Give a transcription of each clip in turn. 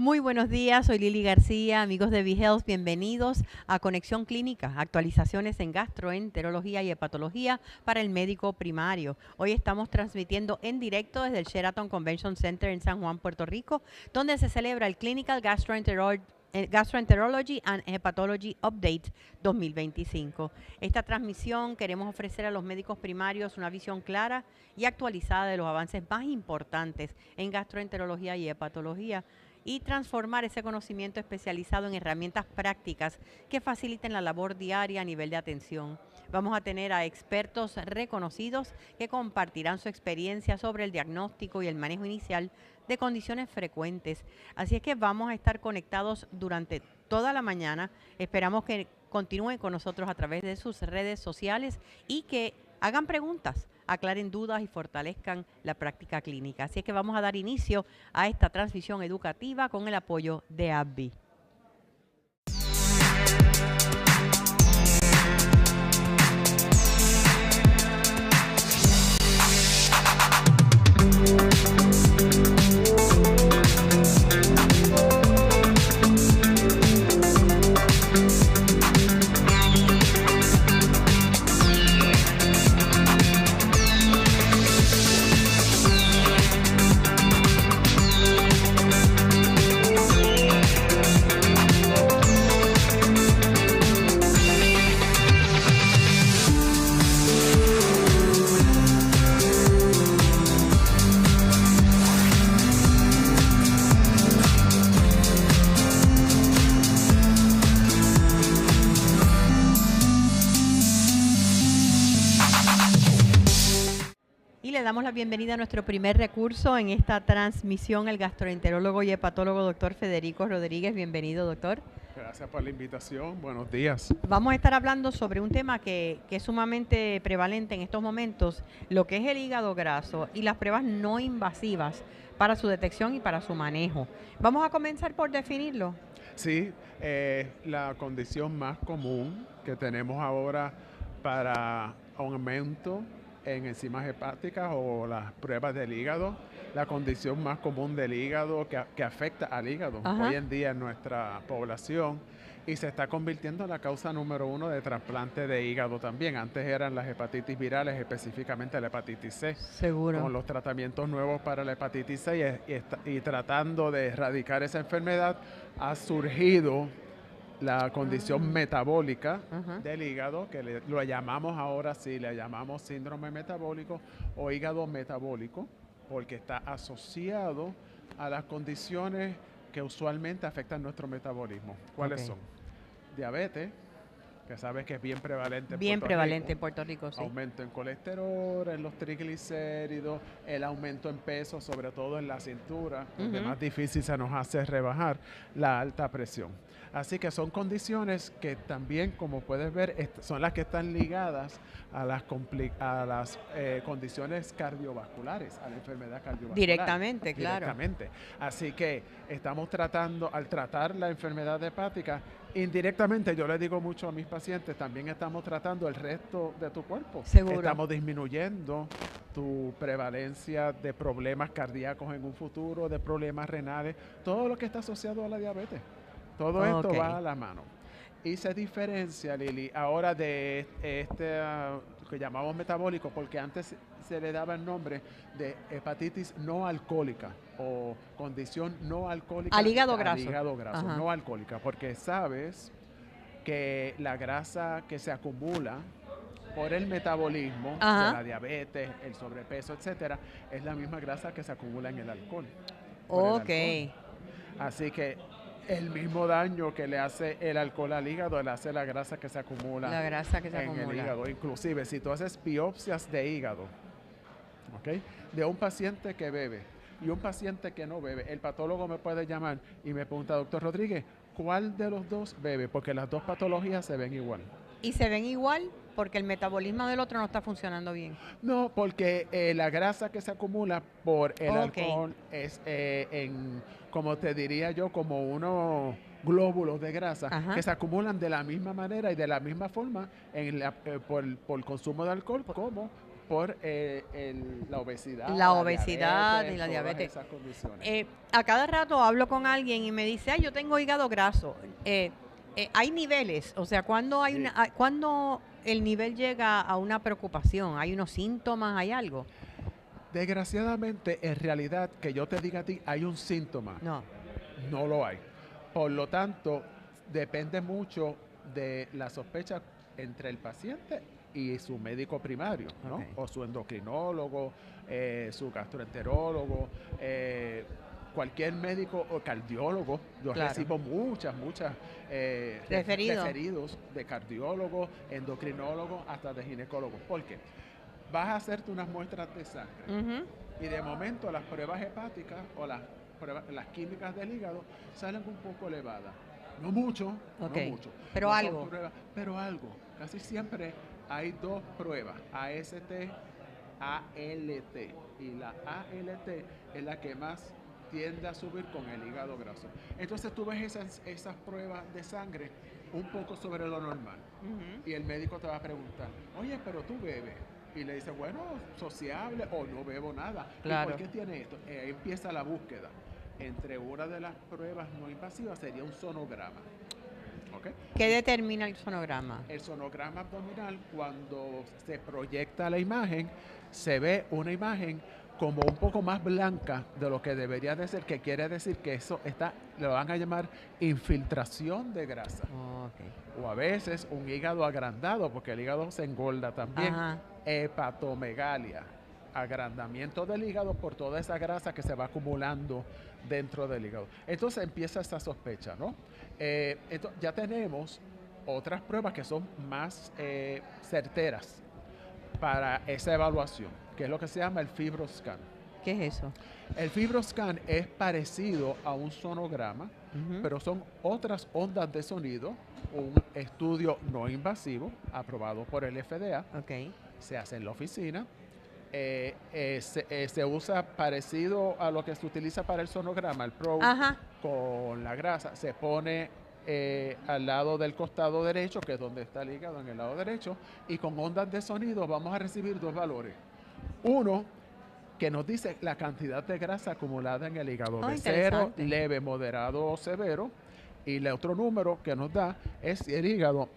Muy buenos días, soy Lili García, amigos de BeHealth, bienvenidos a Conexión Clínica, actualizaciones en gastroenterología y hepatología para el médico primario. Hoy estamos transmitiendo en directo desde el Sheraton Convention Center en San Juan, Puerto Rico, donde se celebra el Clinical Gastroenterology and Hepatology Update 2025. Esta transmisión queremos ofrecer a los médicos primarios una visión clara y actualizada de los avances más importantes en gastroenterología y hepatología y transformar ese conocimiento especializado en herramientas prácticas que faciliten la labor diaria a nivel de atención. Vamos a tener a expertos reconocidos que compartirán su experiencia sobre el diagnóstico y el manejo inicial de condiciones frecuentes. Así es que vamos a estar conectados durante toda la mañana. Esperamos que continúen con nosotros a través de sus redes sociales y que hagan preguntas, aclaren dudas y fortalezcan la práctica clínica. Así es que vamos a dar inicio a esta transmisión educativa con el apoyo de AbbVie. Le damos la bienvenida a nuestro primer recurso en esta transmisión, el gastroenterólogo y hepatólogo doctor Federico Rodríguez. Bienvenido, doctor. Gracias por la invitación. Buenos días. Vamos a estar hablando sobre un tema que es sumamente prevalente en estos momentos, lo que es el hígado graso y las pruebas no invasivas para su detección y para su manejo. Vamos a comenzar por definirlo. Sí, la condición más común que tenemos ahora para aumento en enzimas hepáticas o las pruebas del hígado, la condición más común del hígado que afecta al hígado hoy en día en nuestra población y se está convirtiendo en la causa número 1 de trasplante de hígado también. Antes eran las hepatitis virales, específicamente la hepatitis C. Seguro. Con los tratamientos nuevos para la hepatitis C y tratando de erradicar esa enfermedad, ha surgido la condición metabólica del hígado, que lo llamamos ahora sí, le llamamos síndrome metabólico o hígado metabólico, porque está asociado a las condiciones que usualmente afectan nuestro metabolismo. ¿Cuáles son? Diabetes, que sabes que es bien prevalente en Puerto Rico, sí. Aumento en colesterol, en los triglicéridos, el aumento en peso, sobre todo en la cintura, donde más difícil se nos hace rebajar, la alta presión. Así que son condiciones que también, como puedes ver, son las que están ligadas a las condiciones cardiovasculares, a la enfermedad cardiovascular. Directamente, claro. Directamente. Así que estamos tratando, al tratar la enfermedad hepática, indirectamente, yo le digo mucho a mis pacientes, también estamos tratando el resto de tu cuerpo. Seguro. Estamos disminuyendo tu prevalencia de problemas cardíacos en un futuro, de problemas renales, todo lo que está asociado a la diabetes. Todo esto va a la mano. Y se diferencia, Lili, ahora de que llamamos metabólico, porque antes se le daba el nombre de hepatitis no alcohólica o condición no alcohólica. Al hígado graso. Al hígado graso, no alcohólica, porque sabes que la grasa que se acumula por el metabolismo, de la diabetes, el sobrepeso, etcétera, es la misma grasa que se acumula en el alcohol. Así que el mismo daño que le hace el alcohol al hígado, le hace la grasa que se acumula en el hígado. Inclusive, si tú haces biopsias de hígado, de un paciente que bebe y un paciente que no bebe, el patólogo me puede llamar y me pregunta, doctor Rodríguez, ¿cuál de los dos bebe? Porque las dos patologías se ven igual. ¿Y se ven igual? Porque el metabolismo del otro no está funcionando bien. No, porque la grasa que se acumula por el alcohol es como te diría yo, como unos glóbulos de grasa que se acumulan de la misma manera y de la misma forma por el consumo de alcohol como por la obesidad, La obesidad y la todas diabetes. esas condiciones. A cada rato hablo con alguien y me dice, ay, yo tengo hígado graso. Hay niveles, o sea, Sí. cuando el nivel llega a una preocupación, hay unos síntomas, hay algo. Desgraciadamente, en realidad, que yo te diga a ti, hay un síntoma. No. No lo hay. Por lo tanto, depende mucho de la sospecha entre el paciente y su médico primario, ¿no? Ok. O su endocrinólogo, su gastroenterólogo, cualquier médico o cardiólogo. Yo Claro. recibo muchas referidos de cardiólogos, endocrinólogos, hasta de ginecólogos. ¿Por qué? Vas a hacerte unas muestras de sangre Ujú. y de momento las pruebas hepáticas o las químicas del hígado salen un poco elevadas. No mucho, Ok, no mucho. pero No son algo. pero algo. Casi siempre hay dos pruebas, AST, ALT. Y la ALT es la que más tiende a subir con el hígado graso. Entonces tú ves esas pruebas de sangre un poco sobre lo normal. Ujú. Y el médico te va a preguntar, oye, pero tú bebes. Y le dice, bueno, sociable o no bebo nada. Claro. ¿Y por qué tiene esto? Ahí empieza la búsqueda. Entre una de las pruebas no invasivas sería un sonograma. ¿Ok? ¿Qué determina el sonograma? El sonograma abdominal, cuando se proyecta la imagen, se ve una imagen como un poco más blanca de lo que debería de ser, que quiere decir que eso está, lo van a llamar infiltración de grasa. Ok. O a veces un hígado agrandado, porque el hígado se engorda también. Ajá. Hepatomegalia, agrandamiento del hígado por toda esa grasa que se va acumulando dentro del hígado. Entonces empieza esa sospecha, ¿no? Ya tenemos otras pruebas que son más certeras para esa evaluación, que es lo que se llama el FibroScan. ¿Qué es eso? El FibroScan es parecido a un sonograma, Ujú. pero son otras ondas de sonido, un estudio no invasivo aprobado por el FDA, Ok. se hace en la oficina, se usa parecido a lo que se utiliza para el sonograma, el probe, Ajá. con la grasa, se pone al lado del costado derecho, que es donde está el hígado, en el lado derecho, y con ondas de sonido vamos a recibir dos valores. Uno, que nos dice la cantidad de grasa acumulada en el hígado, Oh, de cero, interesante. leve, moderado o severo. Y el otro número que nos da es si el hígado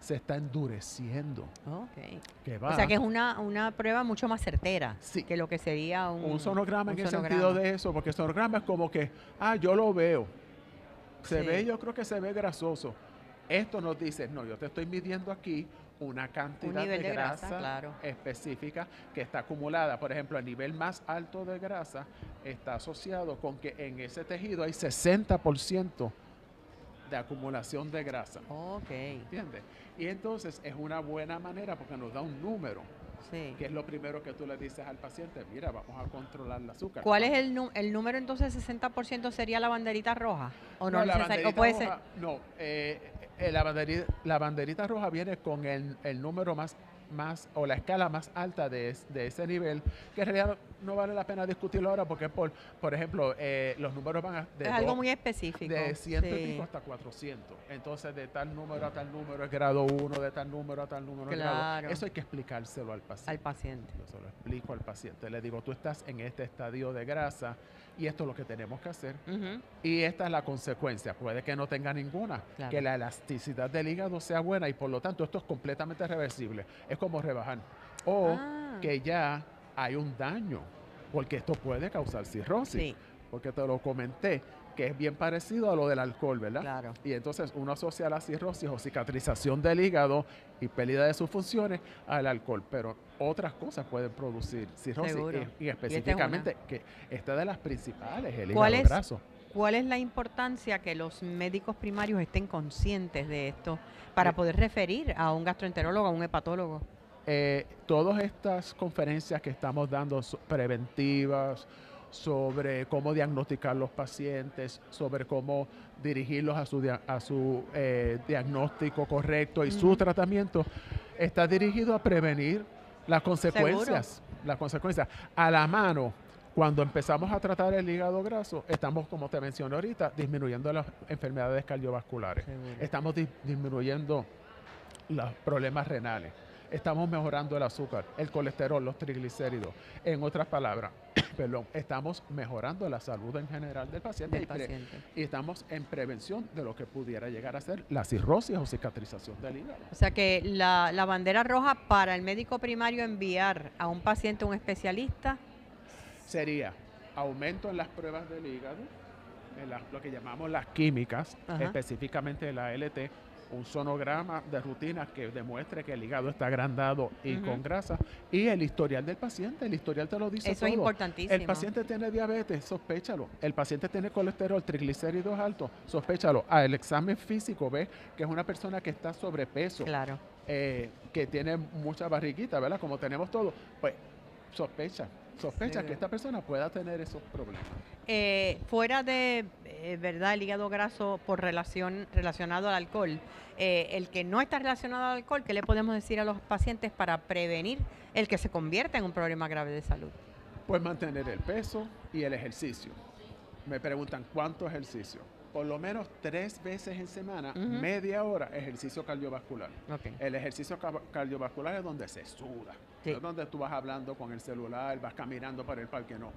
se está endureciendo. Ok. Que va. O sea que es una prueba mucho más certera Sí. que lo que sería Un sonograma un en el sonograma. sentido de eso, porque el sonograma es como que, yo lo veo. Se Sí. ve, yo creo que se ve grasoso. Esto nos dice, no, yo te estoy midiendo aquí una cantidad nivel de de grasa, grasa claro. específica que está acumulada. Por ejemplo, el nivel más alto de grasa está asociado con que en ese tejido hay 60% de acumulación de grasa. Ok. ¿Entiendes? Y entonces es una buena manera porque nos da un número, Sí. que es lo primero que tú le dices al paciente, mira, vamos a controlar el azúcar. ¿Cuál es el número entonces? ¿60% sería la banderita roja? ¿O no, la necesario? ¿O banderita puede roja, no, la banderita roja viene con el número más, o la escala más alta de ese nivel, que en realidad no vale la pena discutirlo ahora porque por ejemplo, los números van es algo muy específico? de 100 y Sí. pico hasta 400. Entonces, de tal número a tal número es grado 1, de tal número a tal número es grado. Claro. Eso hay que explicárselo al paciente. Al paciente. Yo se lo explico al paciente. Le digo, tú estás en este estadio de grasa y esto es lo que tenemos que hacer. Ujú. Y esta es la consecuencia. Puede que no tenga ninguna. Claro. Que la elasticidad del hígado sea buena y por lo tanto esto es completamente reversible. Es como rebajar. O que ya hay un daño, porque esto puede causar cirrosis. Sí. Porque te lo comenté, que es bien parecido a lo del alcohol, ¿verdad? Claro. Y entonces uno asocia la cirrosis o cicatrización del hígado y pérdida de sus funciones al alcohol, pero otras cosas pueden producir cirrosis. Seguro. Y específicamente, que esta de las principales, el ¿Cuál hígado es- graso. ¿Cuál es la importancia que los médicos primarios estén conscientes de esto para Eh, poder referir a un gastroenterólogo, a un hepatólogo? Todas estas conferencias que estamos dando preventivas sobre cómo diagnosticar los pacientes, sobre cómo dirigirlos a su diagnóstico correcto y su tratamiento, está dirigido a prevenir las consecuencias. Las consecuencias. A la mano, cuando empezamos a tratar el hígado graso, estamos, como te mencioné ahorita, disminuyendo las enfermedades cardiovasculares. Seguro. Estamos disminuyendo los problemas renales. estamos mejorando el azúcar, el colesterol, los triglicéridos. En otras palabras, perdón, estamos mejorando la salud en general del paciente, y estamos en prevención de lo que pudiera llegar a ser la cirrosis o cicatrización del hígado. O sea que la bandera roja para el médico primario enviar a un paciente a un especialista sería aumento en las pruebas del hígado, en lo que llamamos las químicas, específicamente la ALT, un sonograma de rutina que demuestre que el hígado está agrandado y con grasa, y el historial del paciente. El historial te lo dice todo. Eso es importantísimo. El paciente tiene diabetes, sospéchalo. El paciente tiene colesterol, triglicéridos altos, sospéchalo. El examen físico ve que es una persona que está sobrepeso, claro, que tiene mucha barriguita, ¿verdad? Como tenemos todos, pues sospecha que esta persona pueda tener esos problemas. Fuera de, ¿verdad?, el hígado graso relacionado al alcohol, el que no está relacionado al alcohol, ¿qué le podemos decir a los pacientes para prevenir el que se convierta en un problema grave de salud? Pues mantener el peso y el ejercicio. Me preguntan, ¿cuánto ejercicio? Por lo menos 3 veces en semana, media hora, ejercicio cardiovascular. Okay. El ejercicio cardiovascular es donde se suda. Sí. No es donde tú vas hablando con el celular, vas caminando para el parque, no.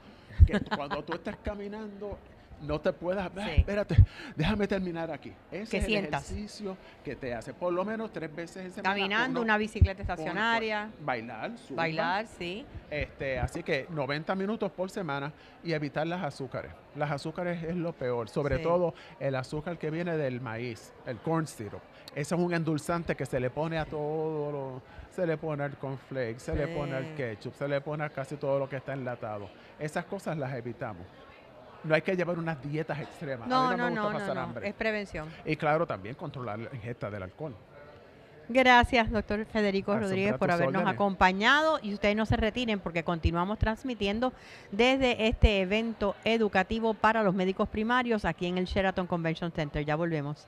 Que cuando tú estás caminando, no te puedas, espérate, déjame terminar aquí. Ese es el ejercicio que te hace por lo menos 3 veces en semana. Caminando, una bicicleta estacionaria. Bailar, zumba. Bailar, sí. Así que 90 minutos por semana y evitar las azúcares. Las azúcares es lo peor, sobre todo el azúcar que viene del maíz, el corn syrup. Ese es un endulzante que se le pone a todo se le pone al cornflakes, se le pone al ketchup, se le pone a casi todo lo que está enlatado. Esas cosas las evitamos. No hay que llevar unas dietas extremas. No, a mí no me gusta pasar hambre. Es prevención. Y claro, también controlar la ingesta del alcohol. Gracias, doctor Federico Rodríguez, por habernos acompañado. Y ustedes no se retiren porque continuamos transmitiendo desde este evento educativo para los médicos primarios aquí en el Sheraton Convention Center. Ya volvemos.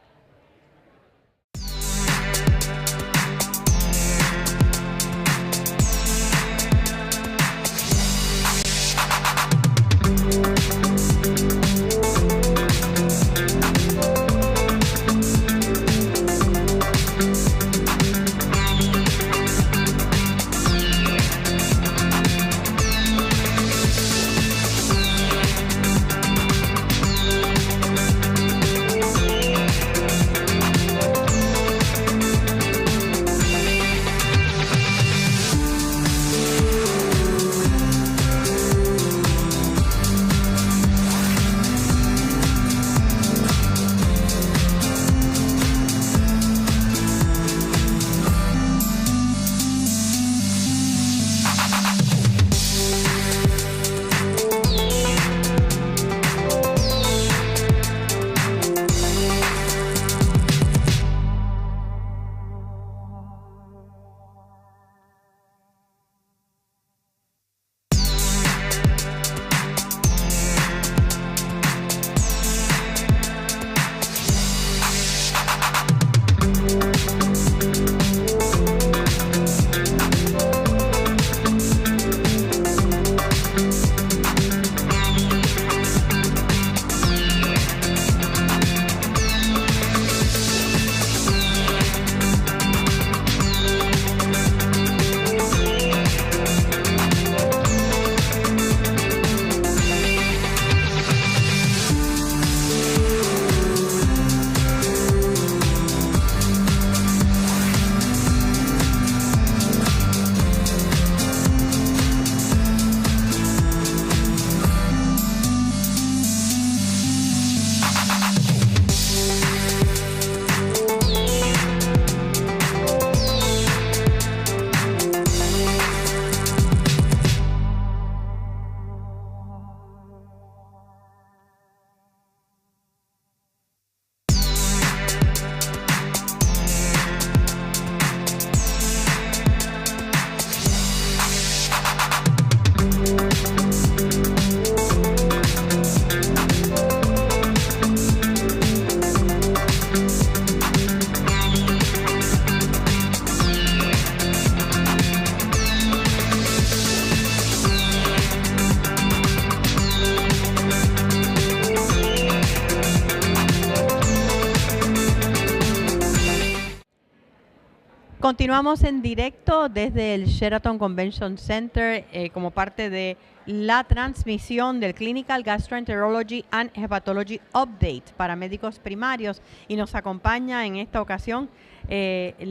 continuamos en directo desde el Sheraton Convention Center como parte de la transmisión del Clinical Gastroenterology and Hepatology Update para médicos primarios, y nos acompaña en esta ocasión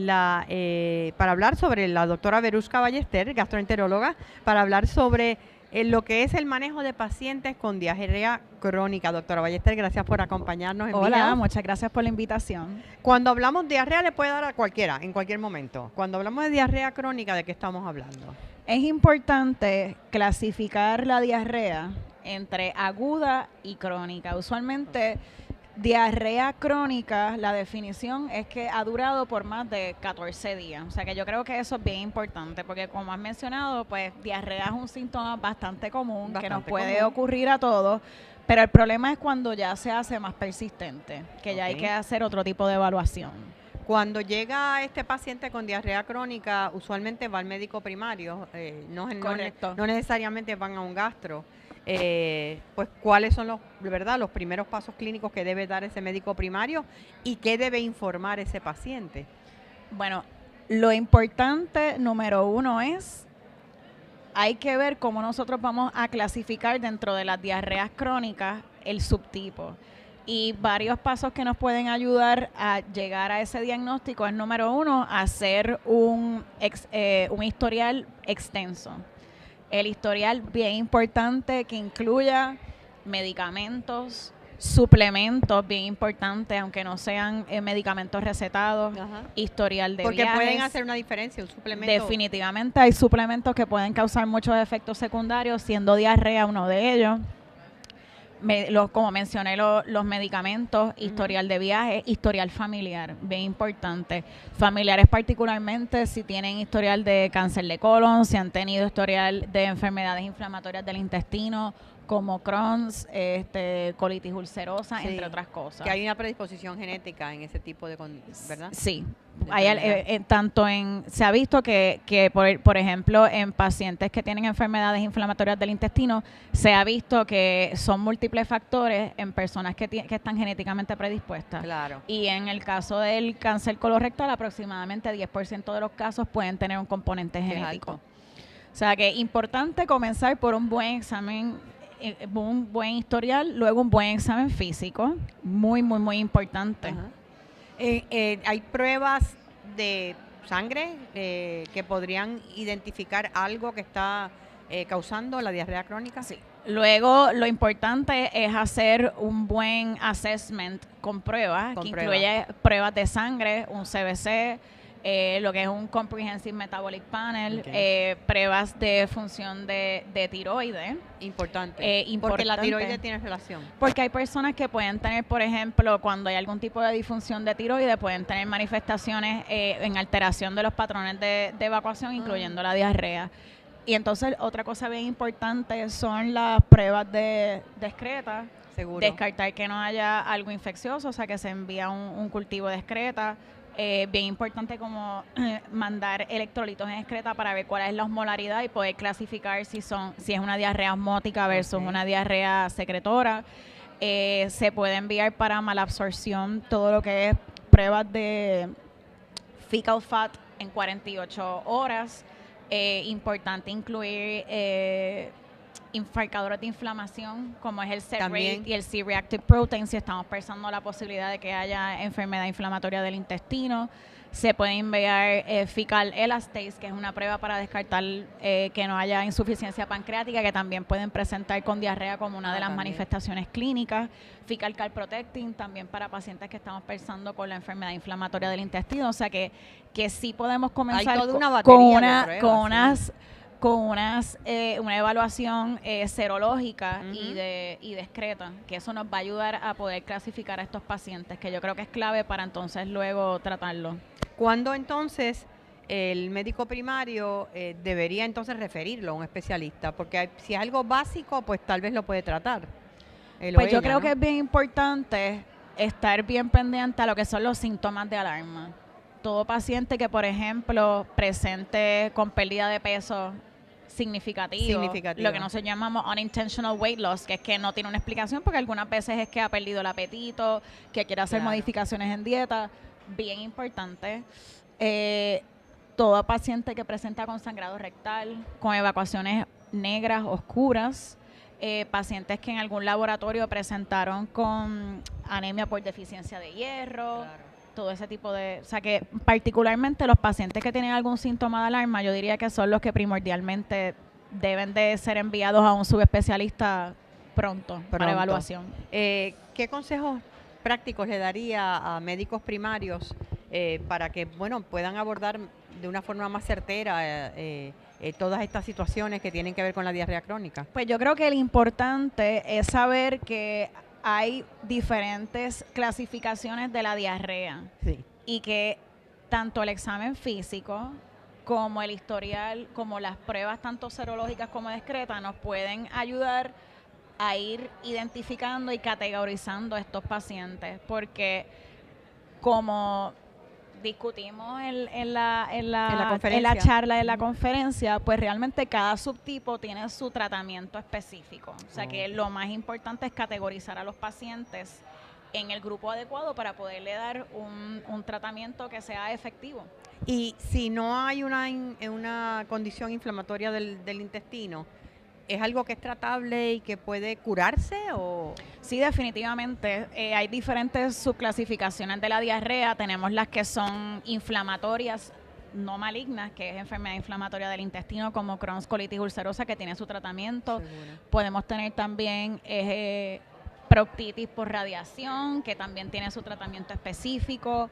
para hablar sobre la doctora Veruska Ballester, gastroenteróloga, para hablar sobre lo que es el manejo de pacientes con diarrea crónica. Doctora Ballester, gracias por acompañarnos. Hola, muchas gracias por la invitación. Cuando hablamos de diarrea le puede dar a cualquiera, en cualquier momento. Cuando hablamos de diarrea crónica, ¿de qué estamos hablando? Es importante clasificar la diarrea entre aguda y crónica. Usualmente, diarrea crónica, la definición es que ha durado por más de 14 días. O sea que yo creo que eso es bien importante, porque como has mencionado, pues diarrea es un síntoma bastante común, que nos puede ocurrir a todos, pero el problema es cuando ya se hace más persistente, que ya hay que hacer otro tipo de evaluación. Cuando llega este paciente con diarrea crónica, usualmente va al médico primario, no necesariamente van a un gastro. Pues cuáles son los primeros pasos clínicos que debe dar ese médico primario y qué debe informar ese paciente. Bueno, lo importante número uno es, hay que ver cómo nosotros vamos a clasificar dentro de las diarreas crónicas el subtipo. Y varios pasos que nos pueden ayudar a llegar a ese diagnóstico es, número uno, hacer un historial extenso. El historial bien importante que incluya medicamentos, suplementos bien importantes, aunque no sean medicamentos recetados, historial de viajes. Porque pueden hacer una diferencia, un suplemento. Definitivamente hay suplementos que pueden causar muchos efectos secundarios, siendo diarrea uno de ellos. Como mencioné, los medicamentos, historial de viaje, historial familiar, bien importante. Familiares particularmente si tienen historial de cáncer de colon, si han tenido historial de enfermedades inflamatorias del intestino, como Crohn's, colitis ulcerosa, entre otras cosas. Que hay una predisposición genética en ese tipo de, ¿verdad? Sí. Se ha visto que por ejemplo, en pacientes que tienen enfermedades inflamatorias del intestino, se ha visto que son múltiples factores en personas que están genéticamente predispuestas. Claro. Y en el caso del cáncer colorectal, aproximadamente 10% de los casos pueden tener un componente genético. O sea que es importante comenzar por un buen examen, un buen historial, luego un buen examen físico, muy, muy, muy importante. ¿Hay pruebas de sangre que podrían identificar algo que está causando la diarrea crónica? Sí. Luego, lo importante es hacer un buen assessment con pruebas, incluye pruebas de sangre, un CBC, lo que es un Comprehensive Metabolic Panel, pruebas de función de tiroides. Importante. Porque la tiroides tiene relación. Porque hay personas que pueden tener, por ejemplo, cuando hay algún tipo de disfunción de tiroides, pueden tener manifestaciones en alteración de los patrones de evacuación, incluyendo la diarrea. Y entonces, otra cosa bien importante son las pruebas de excreta. Seguro. Descartar que no haya algo infeccioso, o sea, que se envía un cultivo de excreta. Bien importante como mandar electrolitos en excreta para ver cuál es la osmolaridad y poder clasificar si es una diarrea osmótica versus una diarrea secretora. Se puede enviar para malabsorción todo lo que es pruebas de fecal fat en 48 horas. Importante incluir marcadores de inflamación como es el set-rate y el C-reactive protein, si estamos pensando la posibilidad de que haya enfermedad inflamatoria del intestino. Se puede enviar fecal elastase, que es una prueba para descartar que no haya insuficiencia pancreática, que también pueden presentar con diarrea como una de las manifestaciones clínicas. Fecal calprotectin, también para pacientes que estamos pensando con la enfermedad inflamatoria del intestino. O sea que sí podemos comenzar con una evaluación serológica y de excreta, que eso nos va a ayudar a poder clasificar a estos pacientes, que yo creo que es clave para entonces luego tratarlo. ¿Cuándo entonces el médico primario debería entonces referirlo a un especialista? Porque si es algo básico, pues tal vez lo puede tratar. Pues yo creo que es bien importante estar bien pendiente a lo que son los síntomas de alarma. Todo paciente que, por ejemplo, presente con pérdida de peso significativo, lo que nosotros llamamos unintentional weight loss, que es que no tiene una explicación, porque algunas veces es que ha perdido el apetito, que quiere hacer modificaciones en dieta, bien importante. todo paciente que presenta con sangrado rectal, con evacuaciones negras, oscuras, pacientes que en algún laboratorio presentaron con anemia por deficiencia de hierro, todo ese tipo de... O sea que particularmente los pacientes que tienen algún síntoma de alarma, yo diría que son los que primordialmente deben de ser enviados a un subespecialista pronto. Para evaluación. ¿Qué consejos prácticos le daría a médicos primarios para que puedan abordar de una forma más certera todas estas situaciones que tienen que ver con la diarrea crónica? Pues yo creo que lo importante es saber que hay diferentes clasificaciones de la diarrea. Sí. Y que tanto el examen físico como el historial, como las pruebas tanto serológicas como discretas nos pueden ayudar a ir identificando y categorizando a estos pacientes, porque como discutimos en la charla de la conferencia, pues realmente cada subtipo tiene su tratamiento específico. O sea que lo más importante es categorizar a los pacientes en el grupo adecuado para poderle dar un tratamiento que sea efectivo. Y si no hay una condición inflamatoria del intestino, ¿es algo que es tratable y que puede curarse? ¿O? Sí, definitivamente. Hay diferentes subclasificaciones de la diarrea. Tenemos las que son inflamatorias no malignas, que es enfermedad inflamatoria del intestino, como Crohn's, colitis ulcerosa, que tiene su tratamiento. Seguro. Podemos tener también proctitis por radiación, que también tiene su tratamiento específico.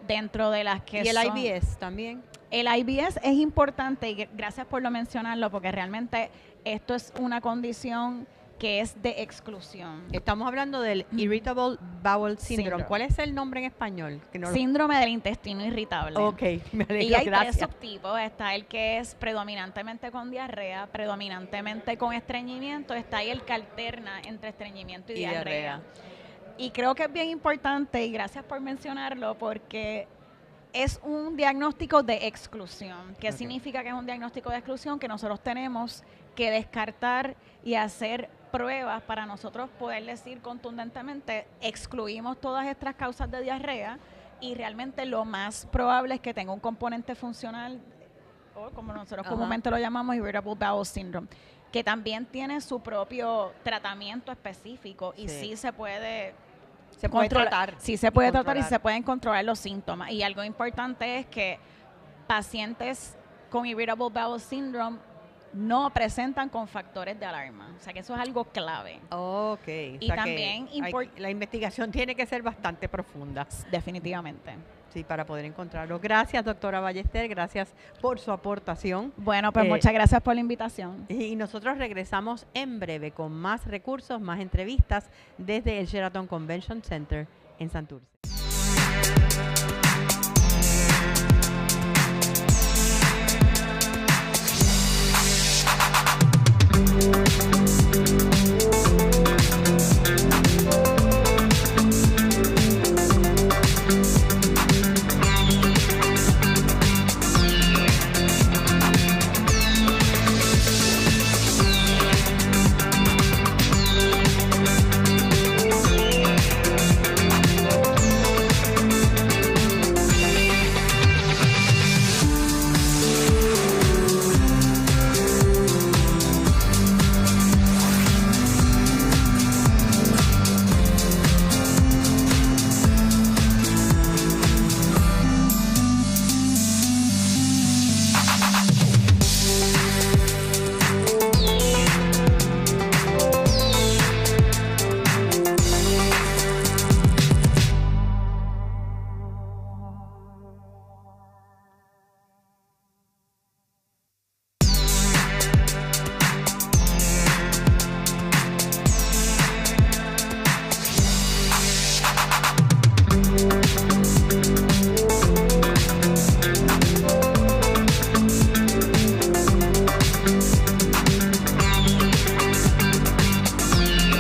Dentro de las que ¿Y el IBS también? El IBS es importante y gracias por mencionarlo, porque realmente esto es una condición que es de exclusión. Estamos hablando del Irritable Bowel Syndrome. ¿Cuál es el nombre en español? Síndrome del intestino irritable. Ok, me alegro, y hay gracias. 3 subtipos. Está el que es predominantemente con diarrea, predominantemente con estreñimiento. Está ahí el que alterna entre estreñimiento y diarrea. Y creo que es bien importante, y gracias por mencionarlo, porque es un diagnóstico de exclusión. ¿Qué significa que es un diagnóstico de exclusión? Que nosotros tenemos que descartar y hacer pruebas para nosotros poder decir contundentemente, excluimos todas estas causas de diarrea y realmente lo más probable es que tenga un componente funcional, o como nosotros comúnmente lo llamamos, Irritable Bowel Syndrome, que también tiene su propio tratamiento específico y sí se puede tratar. Sí se puede tratar y se pueden controlar los síntomas. Y algo importante es que pacientes con Irritable Bowel Syndrome no presentan con factores de alarma. O sea que eso es algo clave. Ok. Y también la investigación tiene que ser bastante profunda. Definitivamente. Sí, para poder encontrarlo. Gracias, doctora Ballester. Gracias por su aportación. Bueno, pues muchas gracias por la invitación. Y nosotros regresamos en breve con más recursos, más entrevistas desde el Sheraton Convention Center en Santurce.